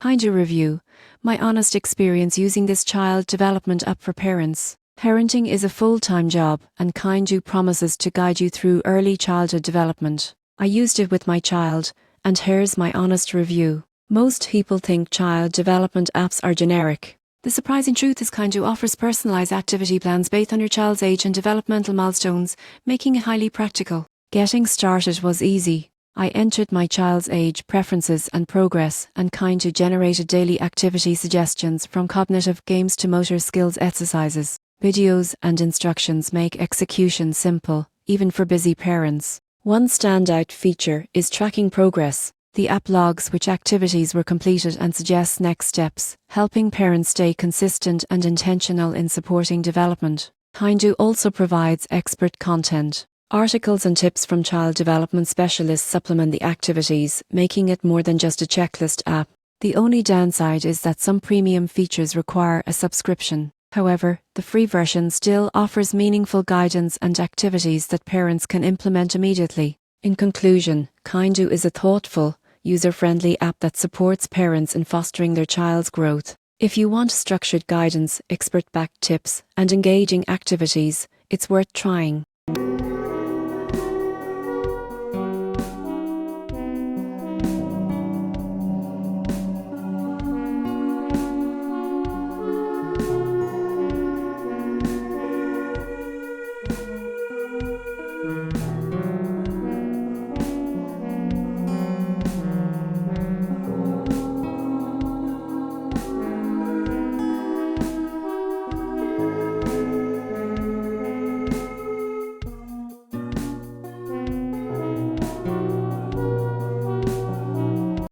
Kinedu review. My honest experience using this child development app for parents. Parenting is a full-time job, and Kinedu promises to guide you through early childhood development. I used it with my child, and here's my honest review. Most people think child development apps are generic. The surprising truth is Kinedu offers personalized activity plans based on your child's age and developmental milestones, making it highly practical. Getting started was easy. I entered my child's age, preferences and progress, and Kinedu generated daily activity suggestions from cognitive games to motor skills exercises. Videos and instructions make execution simple, even for busy parents. One standout feature is tracking progress. The app logs which activities were completed and suggests next steps, helping parents stay consistent and intentional in supporting development. Kinedu also provides expert content. Articles and tips from child development specialists supplement the activities, making it more than just a checklist app. The only downside is that some premium features require a subscription. However, the free version still offers meaningful guidance and activities that parents can implement immediately. In conclusion, Kinedu is a thoughtful, user-friendly app that supports parents in fostering their child's growth. If you want structured guidance, expert-backed tips, and engaging activities, it's worth trying.